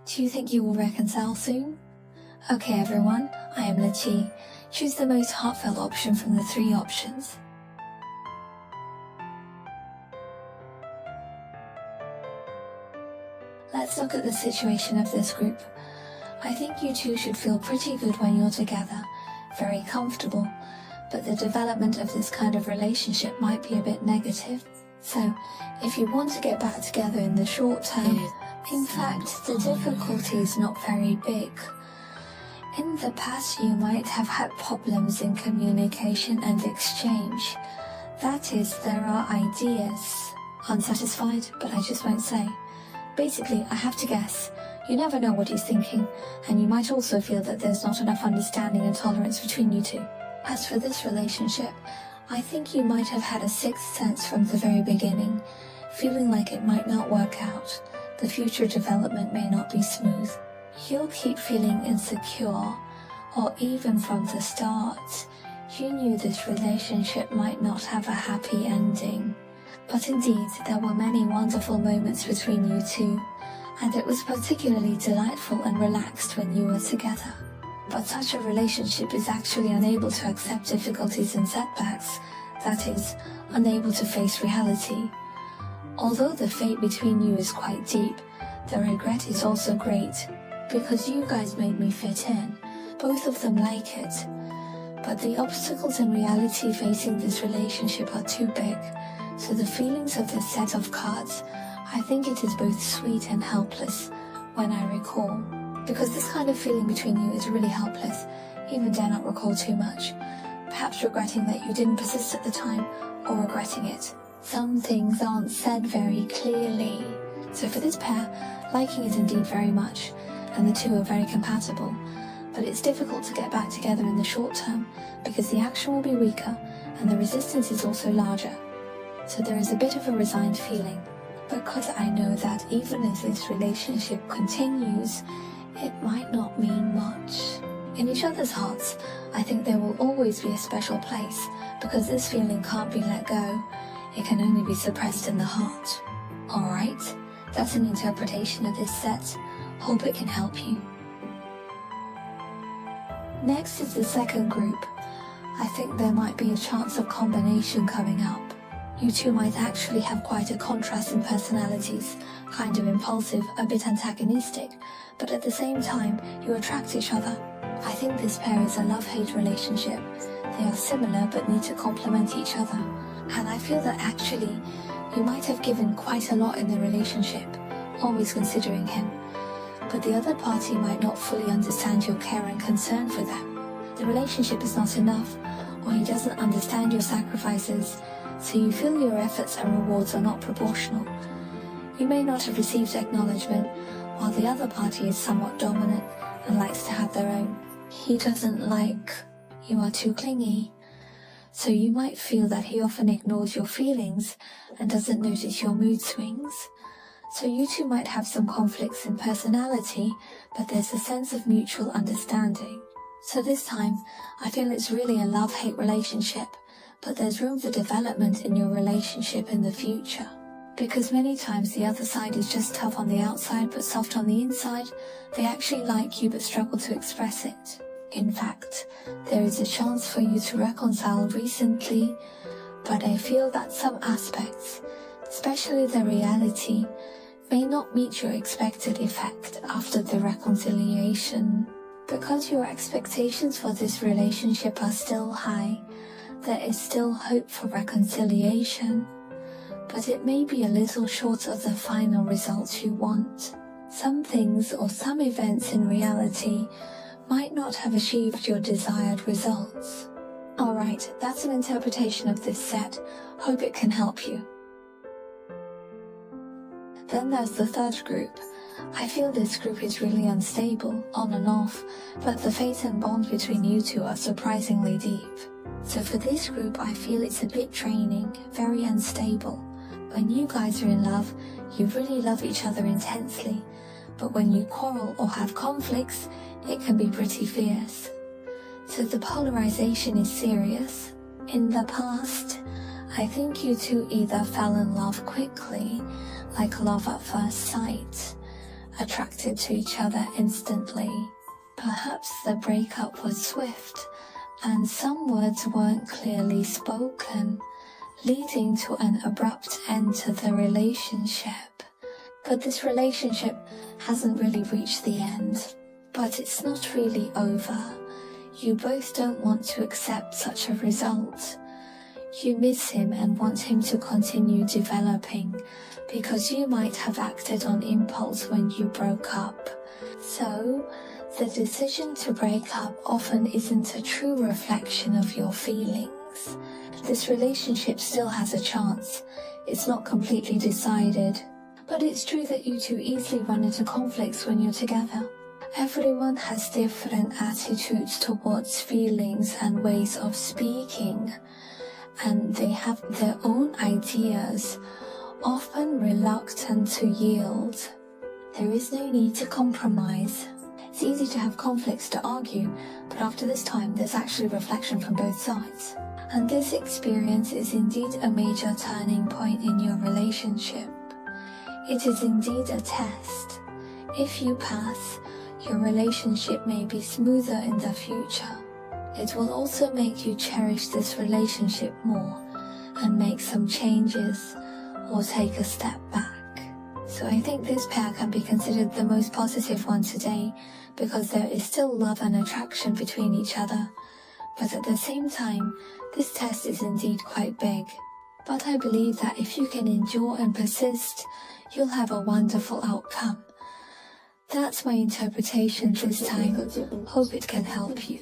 Do you think you will reconcile soon? Okay everyone, I am Lachi. Choose the most heartfelt option from the 3 options. Let's look at the situation of this group. I think you two should feel pretty good when you're together, very comfortable, but the development of this kind of relationship might be a bit negative. So, if you want to get back together in the short term, in fact, the difficulty is not very big. In the past, you might have had problems in communication and exchange. That is, there are ideas. Unsatisfied, but I just won't say. Basically, I have to guess. You never know what he's thinking, and you might also feel that there's not enough understanding and tolerance between you two. As for this relationship, I think you might have had a sixth sense from the very beginning, feeling like it might not work out. The future development may not be smooth. You'll keep feeling insecure, or even from the start, you knew this relationship might not have a happy ending. But indeed, there were many wonderful moments between you two, and it was particularly delightful and relaxed when you were together. But such a relationship is actually unable to accept difficulties and setbacks, that is, unable to face reality. Although the fate between you is quite deep, the regret is also great, because you guys made me fit in. Both of them like it. But the obstacles in reality facing this relationship are too big, so the feelings of this set of cards, I think it is both sweet and helpless when I recall. Because this kind of feeling between you is really helpless, even dare not recall too much. Perhaps regretting that you didn't persist at the time, or regretting it. Some things aren't said very clearly. So for this pair, liking it indeed very much, and the two are very compatible. But it's difficult to get back together in the short term, because the action will be weaker, and the resistance is also larger. So there is a bit of a resigned feeling. Because I know that even if this relationship continues, it might not mean much. In each other's hearts, I think there will always be a special place, because this feeling can't be let go. It can only be suppressed in the heart. Alright, that's an interpretation of this set. Hope it can help you. Next is the second group. I think there might be a chance of combination coming up. You two might actually have quite a contrast in personalities, kind of impulsive, a bit antagonistic, but at the same time, you attract each other. I think this pair is a love-hate relationship. They are similar but need to complement each other. And I feel that actually, you might have given quite a lot in the relationship, always considering him. But the other party might not fully understand your care and concern for them. The relationship is not enough, or he doesn't understand your sacrifices, so you feel your efforts and rewards are not proportional. You may not have received acknowledgement, while the other party is somewhat dominant and likes to have their own. He doesn't like you are too clingy, so you might feel that he often ignores your feelings and doesn't notice your mood swings. So you two might have some conflicts in personality, but there's a sense of mutual understanding. So this time, I feel it's really a love-hate relationship, but there's room for development in your relationship in the future. Because many times the other side is just tough on the outside but soft on the inside, they actually like you but struggle to express it. In fact, there is a chance for you to reconcile recently, but I feel that some aspects, especially the reality, may not meet your expected effect after the reconciliation. Because your expectations for this relationship are still high, there is still hope for reconciliation, but it may be a little short of the final results you want. Some things or some events in reality might not have achieved your desired results. Alright, that's an interpretation of this set. Hope it can help you. Then there's the third group. I feel this group is really unstable, on and off, but the fate and bond between you two are surprisingly deep. So for this group, I feel it's a bit draining, very unstable. When you guys are in love, you really love each other intensely, but when you quarrel or have conflicts, it can be pretty fierce. So the polarization is serious. In the past, I think you two either fell in love quickly, like love at first sight, attracted to each other instantly. Perhaps the breakup was swift, and some words weren't clearly spoken, leading to an abrupt end to the relationship. But this relationship hasn't really reached the end. But it's not really over. You both don't want to accept such a result. You miss him and want him to continue developing, because you might have acted on impulse when you broke up. So, the decision to break up often isn't a true reflection of your feelings. This relationship still has a chance. It's not completely decided. But it's true that you two easily run into conflicts when you're together. Everyone has different attitudes towards feelings and ways of speaking, and they have their own ideas, often reluctant to yield. There is no need to compromise. It's easy to have conflicts to argue, but after this time there's actually reflection from both sides. And this experience is indeed a major turning point in your relationship. It is indeed a test. If you pass, your relationship may be smoother in the future. It will also make you cherish this relationship more and make some changes or take a step back. So I think this pair can be considered the most positive one today, because there is still love and attraction between each other. But at the same time, this test is indeed quite big. But I believe that if you can endure and persist, you'll have a wonderful outcome. That's my interpretation this time. Hope it can help you.